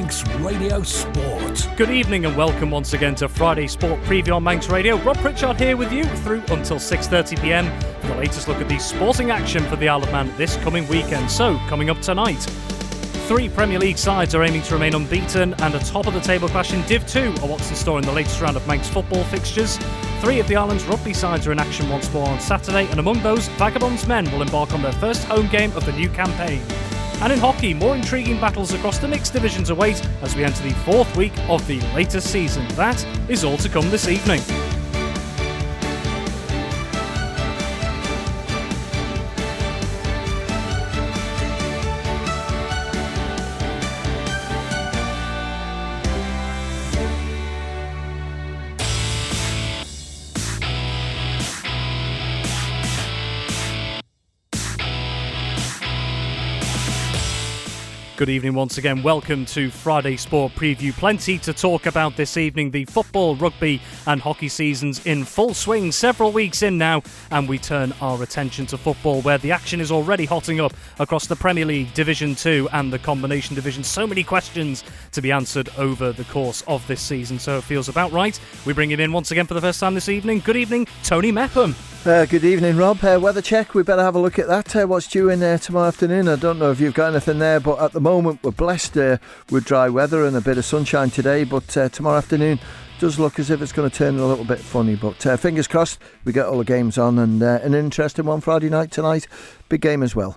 Manx Radio Sport. Good evening and welcome once again to Friday Sport Preview on Manx Radio. Rob Pritchard here with you through until 6:30pm for the latest look at the sporting action for the Isle of Man this coming weekend. So, coming up tonight, 3 Premier League sides are aiming to remain unbeaten, and a top-of-the-table clash in Div 2 are what's in store in the latest round of Manx football fixtures. 3 of the island's rugby sides are in action once more on Saturday, and among those, Vagabonds men will embark on their first home game of the new campaign. And in hockey, more intriguing battles across the mixed divisions await as we enter the 4th week of the latest season. That is all to come this evening. Good evening once again. Welcome to Friday Sport Preview. Plenty to talk about this evening. The football, rugby and hockey seasons in full swing, several weeks in now, and we turn our attention to football, where the action is already hotting up across the Premier League, Division 2 and the Combination Division. So many questions to be answered over the course of this season, so it feels about right. We bring him in once again for the first time this evening. Good evening, Tony Mepham. Good evening, Rob. Weather check, we better have a look at that. What's due in tomorrow afternoon? I don't know if you've got anything there, but at the moment we're blessed with dry weather and a bit of sunshine today, but tomorrow afternoon does look as if it's going to turn a little bit funny, but fingers crossed we get all the games on, and an interesting one Friday night tonight. Big game as well.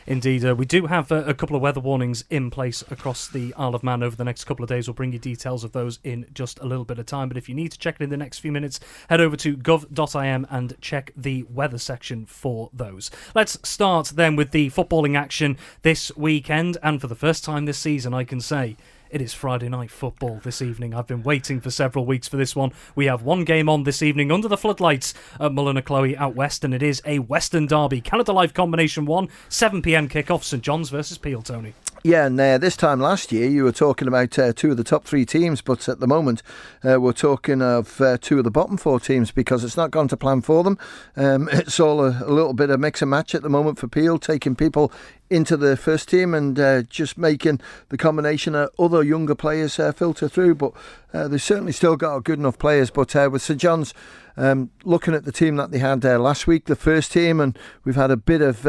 Indeed, we do have a couple of weather warnings in place across the Isle of Man over the next couple of days. We'll bring you details of those in just a little bit of time. But if you need to check it in the next few minutes, head over to gov.im and check the weather section for those. Let's start then with the footballing action this weekend. And for the first time this season, I can say it is Friday night football this evening. I've been waiting for several weeks for this one. We have one game on this evening under the floodlights at Mullinaklowey out west, and it is a Western derby. Canada Life Combination 1, 7pm kickoff, St John's versus Peel, Tony. Yeah, and this time last year you were talking about 2 of the top 3 teams, but at the moment we're talking of 2 of the bottom 4 teams, because it's not gone to plan for them. It's all a little bit of mix and match at the moment for Peel, taking people into the first team and just making the combination of other younger players filter through, but they've certainly still got good enough players. But with St John's, looking at the team that they had last week, the first team, and we've had a bit of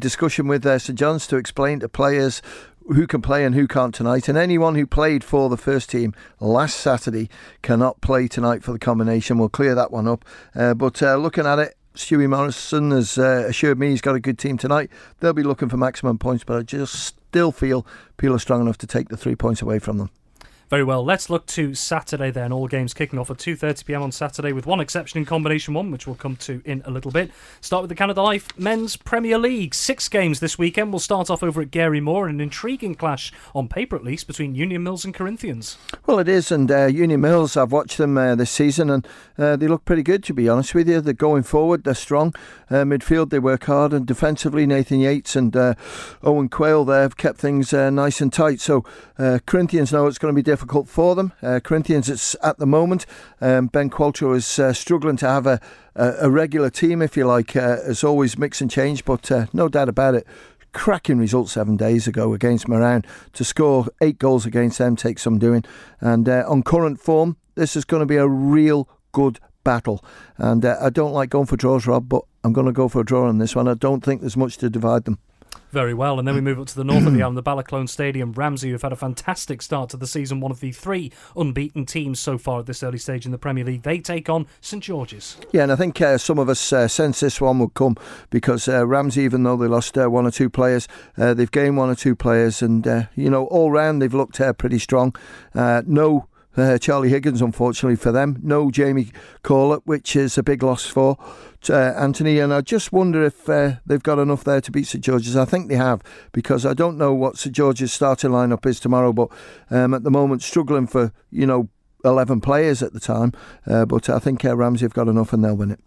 discussion with St John's to explain to players who can play and who can't tonight, and anyone who played for the first team last Saturday cannot play tonight for the combination. We'll clear that one up, but looking at it, Stewie Morrison has assured me he's got a good team tonight. They'll be looking for maximum points, but I just still feel Peel are strong enough to take the 3 points away from them. Very well, let's look to Saturday then. All games kicking off at 2:30pm on Saturday, with one exception in Combination 1, which we'll come to in a little bit. Start with the Canada Life Men's Premier League. 6 games this weekend. We'll start off over at Gary Moore, an intriguing clash, on paper at least, between Union Mills and Corinthians. Well, it is, and Union Mills, I've watched them this season, and they look pretty good, to be honest with you. They're going forward, they're strong. Midfield, they work hard, and defensively, Nathan Yates and Owen Quayle there have kept things nice and tight. So Corinthians know it's going to be difficult for them. Corinthians, it's at the moment, Ben Qualtrough is struggling to have a regular team, if you like. It's always mix and change, but no doubt about it, cracking result 7 days ago against Moran. To score 8 goals against them takes some doing, and on current form, this is going to be a real good battle. And I don't like going for draws, Rob, but I'm going to go for a draw on this one. I don't think there's much to divide them. Very well, and then we move up to the north of the island, the Balaclone Stadium. Ramsey, who've had a fantastic start to the season, one of the 3 unbeaten teams so far at this early stage in the Premier League. They take on St George's. Yeah, and I think some of us sense this one would come, because Ramsey, even though they lost 1 or 2 players, they've gained 1 or 2 players, and all round they've looked pretty strong. No Charlie Higgins, unfortunately for them. No Jamie Corlett, which is a big loss for Anthony, and I just wonder if they've got enough there to beat St George's. I think they have, because I don't know what St George's starting lineup is tomorrow, but at the moment struggling for 11 players at the time, but I think Ramsey have got enough and they'll win it.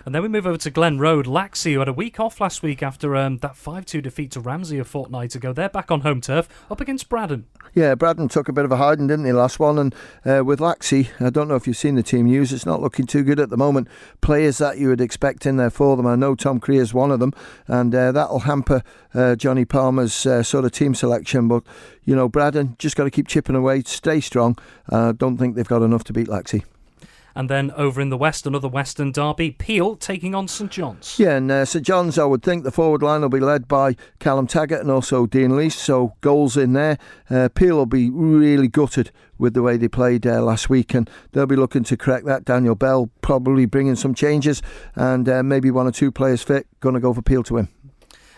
And then we move over to Glen Road. Laxey, who had a week off last week after that 5-2 defeat to Ramsey a fortnight ago. They're back on home turf, up against Braddon. Yeah, Braddon took a bit of a hiding, didn't they, last one? And with Laxey, I don't know if you've seen the team news, it's not looking too good at the moment. Players that you would expect in there for them. I know Tom Creer's one of them, and that'll hamper Johnny Palmer's sort of team selection. But, you know, Braddon just got to keep chipping away, stay strong. I don't think they've got enough to beat Laxey. And then over in the west, another Western derby, Peel taking on St John's. Yeah, and St John's, I would think the forward line will be led by Callum Taggart and also Dean Lease, so goals in there. Peel will be really gutted with the way they played last week, and they'll be looking to correct that. Daniel Bell probably bringing some changes, and maybe one or two players fit. Going to go for Peel to win.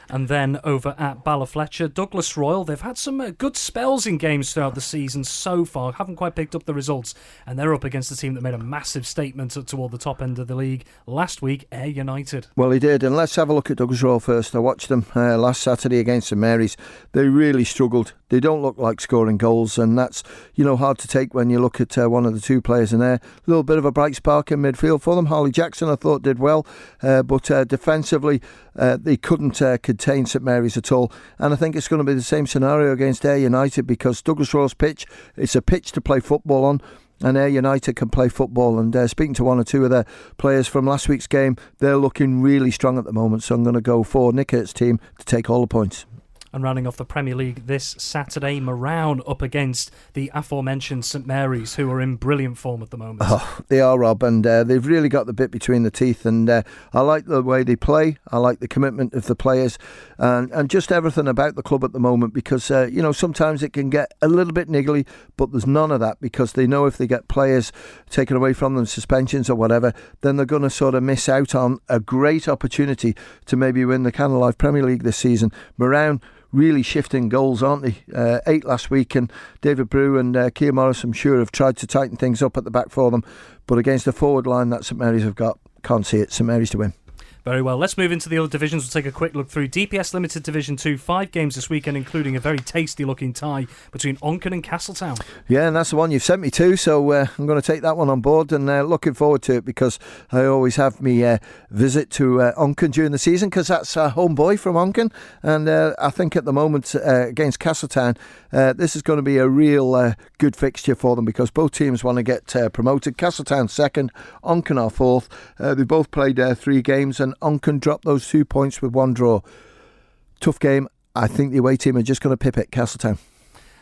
And then over at Ballafletcher, Douglas Royal, they've had some good spells in games throughout the season so far, haven't quite picked up the results, and they're up against a team that made a massive statement toward the top end of the league last week, Ayr United. Well, he did, and let's have a look at Douglas Royal first. I watched them last Saturday against St Mary's. They really struggled. They don't look like scoring goals, and that's, you know, hard to take when you look at one of the two players in there. A little bit of a bright spark in midfield for them. Harley Jackson, I thought, did well, but defensively, they couldn't contain St Mary's at all. And I think it's going to be the same scenario against Ayr United, because Douglas Royal's pitch, it's a pitch to play football on, and Ayr United can play football. And speaking to one or two of their players from last week's game, they're looking really strong at the moment. So I'm going to go for Nick Hurt's team to take all the points. And rounding off the Premier League this Saturday, Marown up against the aforementioned St Mary's, who are in brilliant form at the moment. Oh, they are, Rob, and they've really got the bit between the teeth, and I like the way they play. I like the commitment of the players, and just everything about the club at the moment, because you know, sometimes it can get a little bit niggly, but there's none of that, because they know if they get players taken away from them, suspensions or whatever, then they're going to sort of miss out on a great opportunity to maybe win the Cannon Life Premier League this season. Marown really shifting goals, aren't they? 8 last week, and David Brew and Keir Morris, I'm sure, have tried to tighten things up at the back for them, but against the forward line that St Mary's have got, can't see it. St Mary's to win. Very well. Let's move into the other divisions. We'll take a quick look through DPS Limited Division 2. 5 games this weekend, including a very tasty-looking tie between Onken and Castletown. Yeah, and that's the one you've sent me to, so I'm going to take that one on board, and looking forward to it, because I always have me visit to Onken during the season, because that's a home boy from Onken, and I think at the moment against Castletown, this is going to be a real good fixture for them, because both teams want to get promoted. Castletown second, Onken are fourth. They both played 3 games, and Onken dropped those 2 points with 1 draw. Tough game. I think the away team are just going to pip it, Castletown.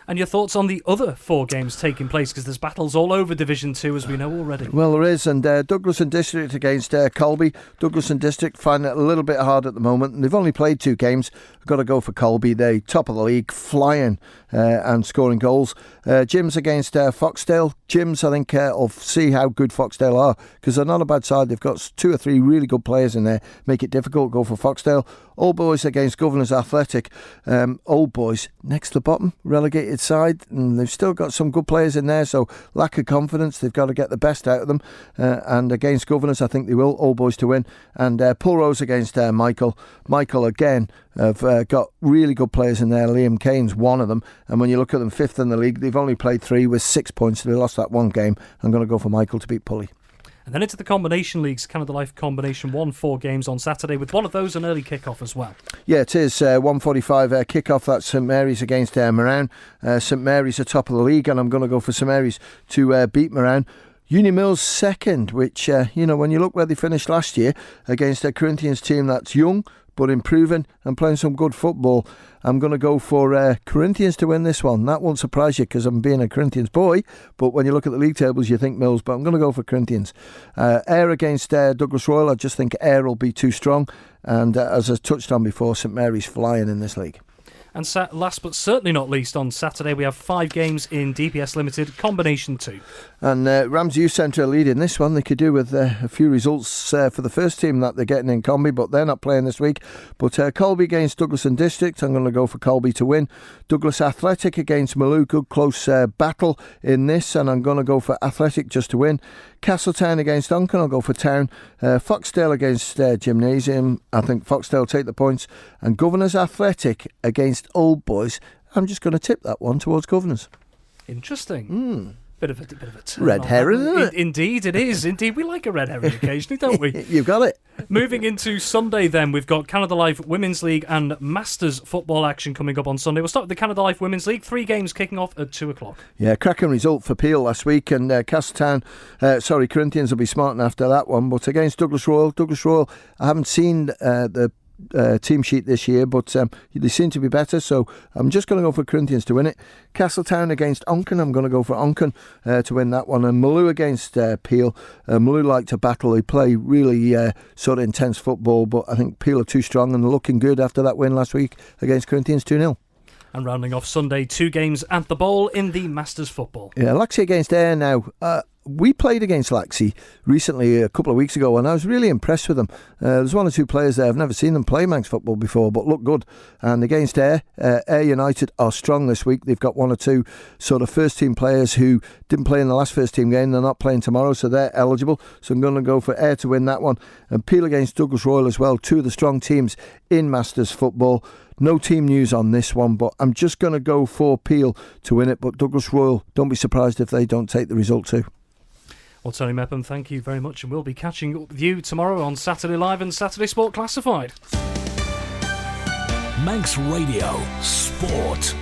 And your thoughts on the other 4 games taking place, because there's battles all over Division 2, as we know already. Well, there is, and Douglas and District against Colby. Douglas and District find it a little bit hard at the moment, and they've only played 2 games. Got to go for Colby. They're top of the league, flying and scoring goals. Jim's against Foxdale. Jim's, I think, will see how good Foxdale are, because they're not a bad side. They've got 2 or 3 really good players in there. Make it difficult, go for Foxdale. Old Boys against Governors Athletic. Old Boys next to the bottom, relegated side, and they've still got some good players in there, so lack of confidence. They've got to get the best out of them, and against Governors, I think they will. Old Boys to win. And Pulrose against Michael. Michael again have got really good players in there. Liam Kane's one of them, and when you look at them, 5th in the league, they've only played 3 with 6 points, so they lost that 1 game. I'm going to go for Michael to beat Pulley. And then into the combination leagues, Canada Life Combination 1, 4 games on Saturday, with one of those an early kick-off as well. Yeah, it is 1:45 kick-off. That's St Mary's against Marown. St Mary's are top of the league, and I'm going to go for St Mary's to beat Marown. Uni Mills second, which, you know, when you look where they finished last year against a Corinthians team that's young but improving and playing some good football, I'm going to go for Corinthians to win this one. That won't surprise you, because I'm being a Corinthians boy, but when you look at the league tables you think Mills, but I'm going to go for Corinthians. Ayr against Douglas Royal. I just think Ayr will be too strong, and as I touched on before, St Mary's flying in this league. And last but certainly not least, on Saturday we have 5 games in DPS Limited Combination 2. And Ramsey Youth Centre lead in this one. They could do with a few results for the first team that they're getting in Combi, but they're not playing this week. But Colby against Douglas and District. I'm going to go for Colby to win. Douglas Athletic against Maloo. Good close battle in this, and I'm going to go for Athletic just to win. Castletown against Onken. I'll go for Town. Foxdale against Gymnasium. I think Foxdale take the points. And Governors Athletic against Old Boys. I'm just going to tip that one towards Governors. Interesting. Bit of a turn Red on herring, that. isn't it? Indeed, it is. Indeed, we like a red herring occasionally, don't we? You've got it. Moving into Sunday then, we've got Canada Life Women's League and Masters football action coming up on Sunday. We'll start with the Canada Life Women's League. 3 games kicking off at 2 o'clock. Yeah, cracking result for Peel last week, and Corinthians will be smarting after that one. But against Douglas Royal, I haven't seen the team sheet this year, but they seem to be better, so I'm just going to go for Corinthians to win it. Castletown against Onken, I'm going to go for Onken to win that one. And Maloo against Peel. Maloo like to battle, they play really sort of intense football, but I think Peel are too strong and they're looking good after that win last week against Corinthians 2-0. And rounding off Sunday, 2 games at the Bowl in the Masters football. Yeah, Laxey against Ayr now. We played against Laxey recently, a couple of weeks ago, and I was really impressed with them. There's 1 or 2 players there. I've never seen them play Manx football before, but look good. And against Ayr, Ayr United are strong this week. They've got 1 or 2 sort of first-team players who didn't play in the last first-team game. They're not playing tomorrow, so they're eligible. So I'm going to go for Ayr to win that one. And Peel against Douglas Royal as well. 2 of the strong teams in Masters football. No team news on this one, but I'm just going to go for Peel to win it. But Douglas Royal, don't be surprised if they don't take the result too. Well, Tony Mepham, thank you very much, and we'll be catching up with you tomorrow on Saturday Live and Saturday Sport Classified. Manx Radio Sport.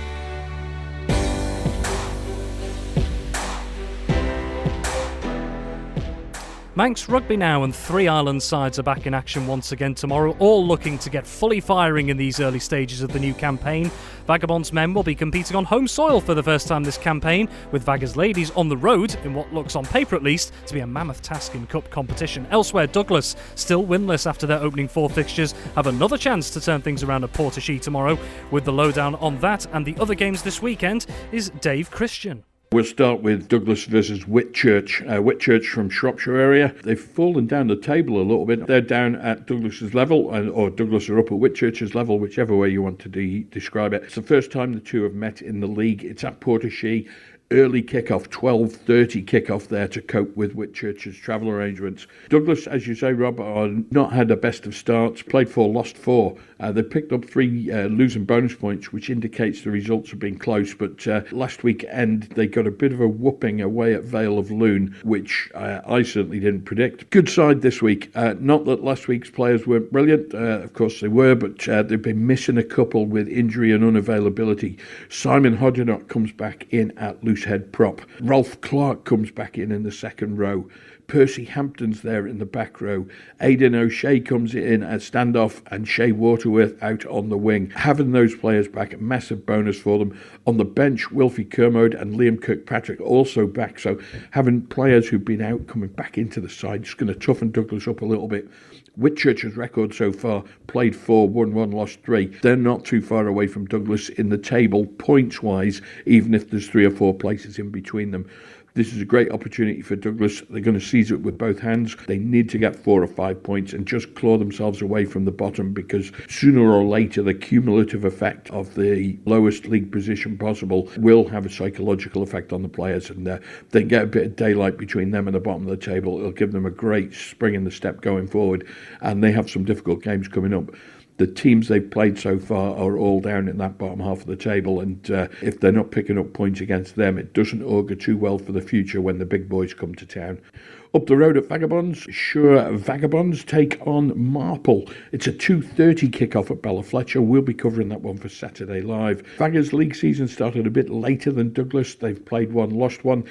Manx Rugby now, and 3 island sides are back in action once again tomorrow, all looking to get fully firing in these early stages of the new campaign. Vagabonds men will be competing on home soil for the first time this campaign, with Vagas Ladies on the road in what looks, on paper at least, to be a mammoth task in cup competition. Elsewhere, Douglas, still winless after their opening 4 fixtures, have another chance to turn things around at Port-e-Chee tomorrow. With the lowdown on that and the other games this weekend is Dave Christian. We'll start with Douglas versus Whitchurch. Whitchurch from Shropshire area. They've fallen down the table a little bit. They're down at Douglas's level, or Douglas are up at Whitchurch's level, whichever way you want to describe it. It's the first time the two have met in the league. It's at Port-e-Chee. Early kick-off, 12:30 kick-off there to cope with Whitchurch's travel arrangements. Douglas, as you say, Rob, are not had the best of starts. Played 4, lost 4. They picked up 3 losing bonus points, which indicates the results have been close. But last weekend, they got a bit of a whooping away at Vale of Loon, which I certainly didn't predict. Good side this week. Not that last week's players weren't brilliant. Of course they were, but they've been missing a couple with injury and unavailability. Simon Hodgenot comes back in at loose head prop. Ralph Clark comes back in the second row. Percy Hampton's there in the back row. Aidan O'Shea comes in at standoff, and Shea Waterworth out on the wing. Having those players back, a massive bonus for them. On the bench, Wilfie Kermode and Liam Kirkpatrick also back, so having players who've been out coming back into the side is going to toughen Douglas up a little bit. Whitchurch's record so far, played 4, won 1, lost 3. They're not too far away from Douglas in the table, points-wise, even if there's 3 or 4 places in between them. This is a great opportunity for Douglas. They're going to seize it with both hands. They need to get 4 or 5 points and just claw themselves away from the bottom, because sooner or later the cumulative effect of the lowest league position possible will have a psychological effect on the players, and they get a bit of daylight between them and the bottom of the table. It'll give them a great spring in the step going forward, and they have some difficult games coming up. The teams they've played so far are all down in that bottom half of the table, and if they're not picking up points against them, it doesn't augur too well for the future when the big boys come to town. Up the road at Vagabonds, sure, Vagabonds take on Marple. It's a 2:30 kick-off at Bella Fletcher. We'll be covering that one for Saturday Live. Vagas league season started a bit later than Douglas. They've played 1, lost 1,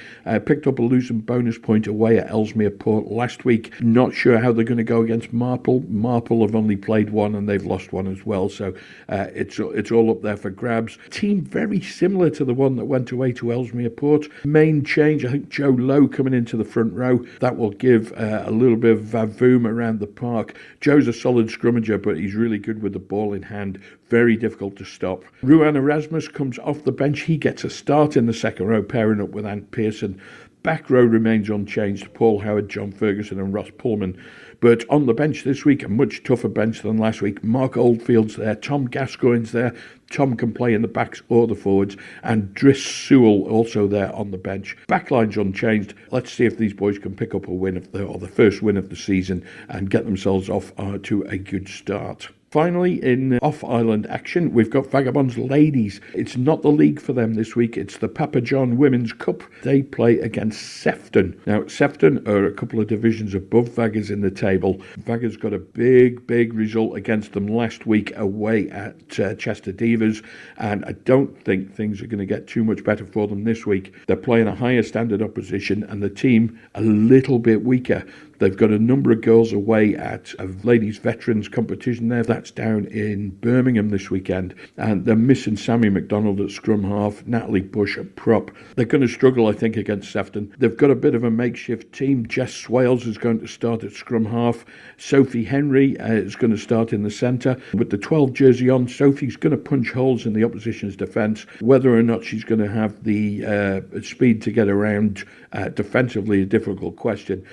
picked up a losing bonus point away at Ellesmere Port last week. Not sure how they're going to go against Marple. Marple have only played 1 and they've lost 1 as well, so it's all up there for grabs. Team very similar to the one that went away to Ellesmere Port. Main change, I think Joe Lowe coming into the front row. That will give a little bit of vavoom around the park. Joe's a solid scrummager, but he's really good with the ball in hand. Very difficult to stop. Ruan Erasmus comes off the bench. He gets a start in the second row, pairing up with Ant Pearson. Back row remains unchanged. Paul Howard, John Ferguson and Ross Pullman. But on the bench this week, a much tougher bench than last week. Mark Oldfield's there. Tom Gascoigne's there. Tom can play in the backs or the forwards. And Driss Sewell also there on the bench. Backline's unchanged. Let's see if these boys can pick up a win, or the first win of the season, and get themselves off to a good start. Finally, in off-island action, we've got Vagabonds Ladies. It's not the league for them this week. It's the Papa John Women's Cup. They play against Sefton. Now, Sefton are a couple of divisions above Vagas in the table. Vagas got a big result against them last week away at Chester Divas, and I don't think things are going to get too much better for them this week. They're playing a higher standard opposition, and the team a little bit weaker. They've got a number of girls away at a ladies veterans competition there. That's down in Birmingham this weekend. And they're missing Sammy McDonald at scrum half, Natalie Bush at prop. They're going to struggle, I think, against Sefton. They've got a bit of a makeshift team. Jess Swales is going to start at scrum half. Sophie Henry is going to start in the centre. With the 12 jersey on, Sophie's going to punch holes in the opposition's defence. Whether or not she's going to have the speed to get around defensively, a difficult question.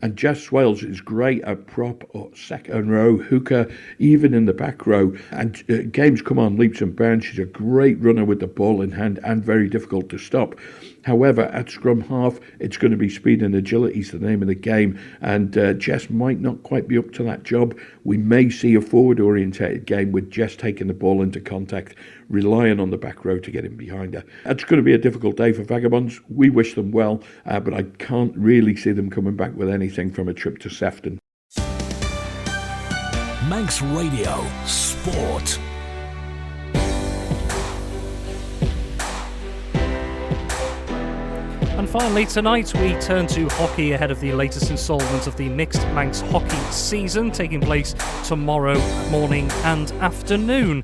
And Jess Swales is great at prop or second row, hooker, even in the back row. And games come on leaps and bounds. She's a great runner with the ball in hand and very difficult to stop. However, at scrum half, it's going to be speed and agility is the name of the game. And Jess might not quite be up to that job. We may see a forward-orientated game with Jess taking the ball into contact, relying on the back row to get in behind her. It's going to be a difficult day for Vagabonds. We wish them well, but I can't really see them coming back with anything from a trip to Sefton. Manx Radio Sport. And finally tonight we turn to hockey ahead of the latest instalment of the Mixed Manx Hockey season, taking place tomorrow morning and afternoon.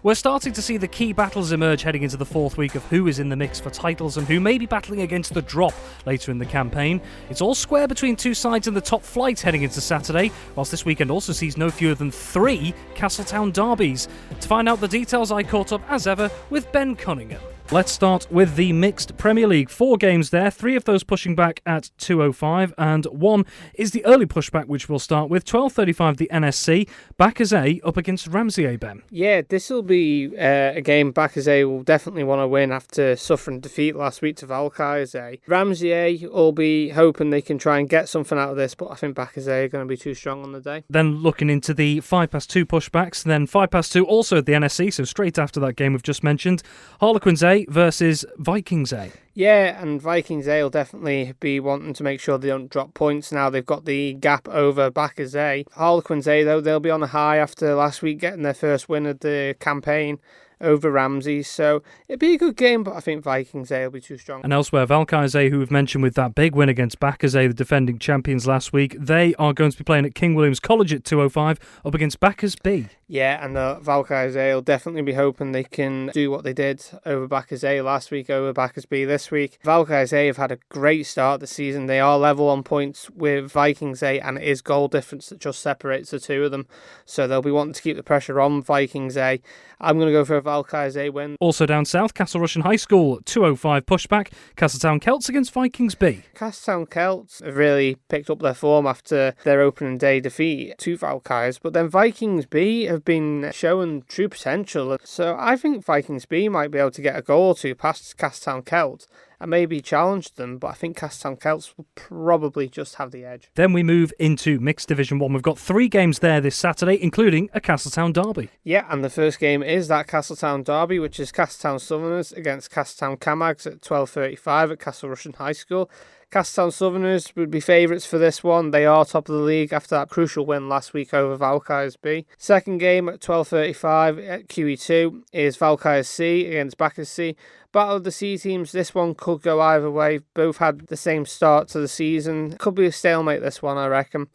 We're starting to see the key battles emerge heading into the fourth week of who is in the mix for titles and who may be battling against the drop later in the campaign. It's all square between two sides in the top flight heading into Saturday, whilst this weekend also sees no fewer than 3 Castletown derbies. To find out the details, I caught up as ever with Ben Cunningham. Let's start with the Mixed Premier League. 4 games there, 3 of those pushing back at 2:05, and 1 is the early pushback, which we'll start with. 12:35 the NSC, Vagas up against Ramsey, Ben. Yeah, this will be a game Vagas will definitely want to win after suffering defeat last week to Vagas. Ramsey will be hoping they can try and get something out of this, but I think Vagas are going to be too strong on the day. Then looking into the 2:05 pushbacks, then 2:05 also at the NSC, so straight after that game we've just mentioned, Harlequins A versus Vikings A. Yeah, and Vikings A will definitely be wanting to make sure they don't drop points now. They've got the gap over Vagas A. Harlequins A, though, they'll be on a high after last week getting their first win of the campaign over Ramsey, so it'd be a good game, but I think Vikings A will be too strong. And elsewhere, Vagas A, who we've mentioned with that big win against Vagas A, the defending champions last week, they are going to be playing at King William's College at 2:05 up against Vagas B. Yeah, and Vagas A will definitely be hoping they can do what they did over Vagas A last week, over Vagas B this week. Vagas A have had a great start this season. They are level on points with Vikings A, and it is goal difference that just separates the two of them. So they'll be wanting to keep the pressure on Vikings A. I'm going to go for a Vagas A win. Also down south, Castle Rushen High School, 2:05 pushback, Castletown Celts against Vikings B. Castletown Celts have really picked up their form after their opening day defeat to Vagas, but then Vikings B have been showing true potential. So I think Vikings B might be able to get a goal or two past Castletown Celts and maybe challenge them, but I think Castletown Celts will probably just have the edge. Then we move into Mixed Division 1. We've got 3 games there this Saturday, including a Castletown derby. Yeah, and the first game is that Castletown derby, which is Castletown Southerners against Castletown Camags at 12:35 at Castle Rushen High School. Castletown Southerners would be favourites for this one. They are top of the league after that crucial win last week over Vagas B. Second game at 12:35 at QE2 is Vagas C against Vagas C. Battle of the C teams, this one could go either way. Both had the same start to the season. Could be a stalemate, this one, I reckon.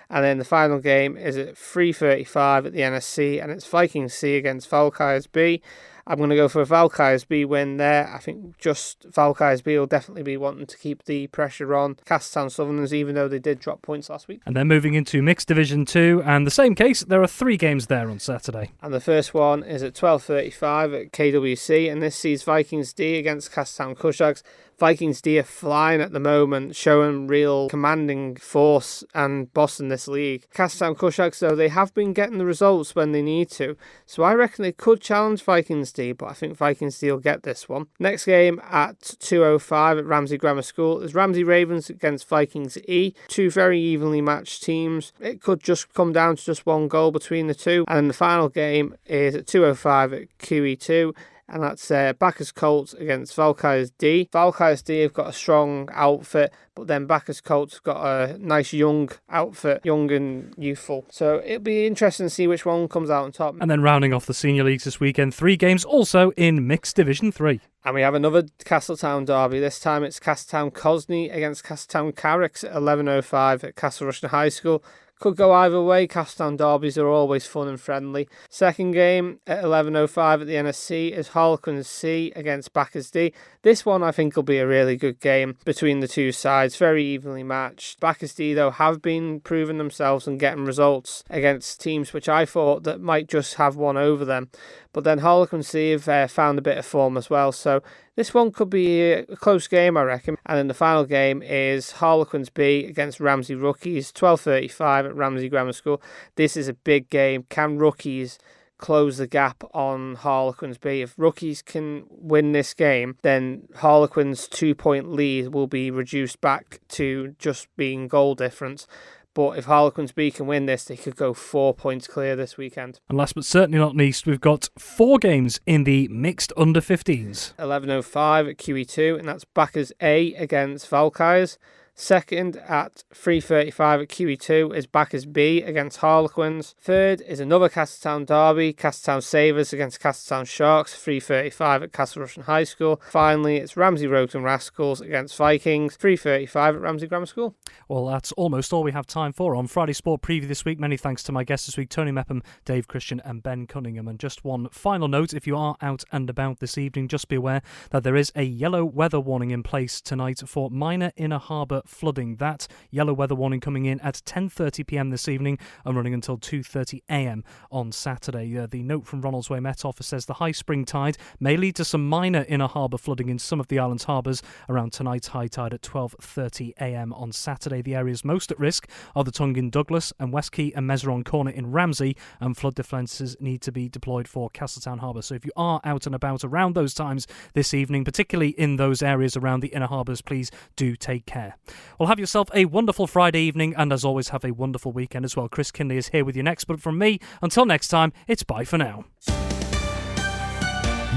And then the final game is at 3:35 at the NSC, and it's Vikings C against Vagas B. I'm going to go for a Vagas B win there. I think just Vagas B will definitely be wanting to keep the pressure on Castletown Southerners, even though they did drop points last week. And then moving into Mixed Division 2, and the same case, there are 3 games there on Saturday. And the first one is at 12:35 at KWC, and this sees Vikings D against Castletown Cushags. Vikings D are flying at the moment, showing real commanding force and bossing this league. Castletown Cushags, though, they have been getting the results when they need to, so I reckon they could challenge Vikings D, but I think Vikings D will get this one. Next game at 2:05 at Ramsey Grammar School is Ramsey Ravens against Vikings E. Two very evenly matched teams. It could just come down to just one goal between the two. And then the final game is at 2:05 at QE2. And that's Bacchus Colts against Vagas D. Vagas D have got a strong outfit, but then Bacchus Colts have got a nice young outfit, young and youthful. So it'll be interesting to see which one comes out on top. And then rounding off the senior leagues this weekend, 3 games also in Mixed Division 3. And we have another Castletown derby. This time it's Castletown Cosney against Castletown Carricks at 11:05 at Castle Rushen High School. Could go either way. Castletown derbies are always fun and friendly. Second game at 11:05 at the NSC is Harlequins C against Bacchus D. This one I think will be a really good game between the two sides, very evenly matched. Bacchus D though have been proving themselves and getting results against teams which I thought that might just have one over them. But then Harlequins C have found a bit of form as well, so this one could be a close game, I reckon. And then the final game is Harlequins B against Ramsey Rookies, 12:35 at Ramsey Grammar School. This is a big game. Can Rookies close the gap on Harlequins B? If Rookies can win this game, then Harlequins' 2-point lead will be reduced back to just being goal difference. But if Harlequins B can win this, they could go 4 points clear this weekend. And last but certainly not least, we've got 4 games in the mixed under-15s. 11:05 at QE2, and that's Bacchus A against Valkyries. Second at 3:35 at QE2 is Bacchus B against Harlequins. Third is another Castletown derby, Castletown Savers against Castletown Sharks, 3:35 at Castle Rushen High School. Finally, it's Ramsey Rogues and Rascals against Vikings, 3:35 at Ramsey Grammar School. Well, that's almost all we have time for on Friday Sport Preview this week. Many thanks to my guests this week, Tony Mepham, Dave Christian and Ben Cunningham. And just one final note, if you are out and about this evening, just be aware that there is a yellow weather warning in place tonight for minor inner harbour flooding. That yellow weather warning coming in at 10:30pm this evening and running until 2:30am on Saturday. The note from Ronalds Way Met Office says the high spring tide may lead to some minor inner harbour flooding in some of the island's harbours around tonight's high tide at 12:30am on Saturday. The areas most at risk are the Tongue in Douglas and West Quay and Mezeron Corner in Ramsey, and flood defences need to be deployed for Castletown Harbour. So if you are out and about around those times this evening, particularly in those areas around the inner harbours, please do take care. Well, have yourself a wonderful Friday evening, and as always, have a wonderful weekend as well. Chris Kinley is here with you next, but from me, until next time, it's bye for now.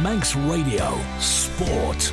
Manx Radio Sport.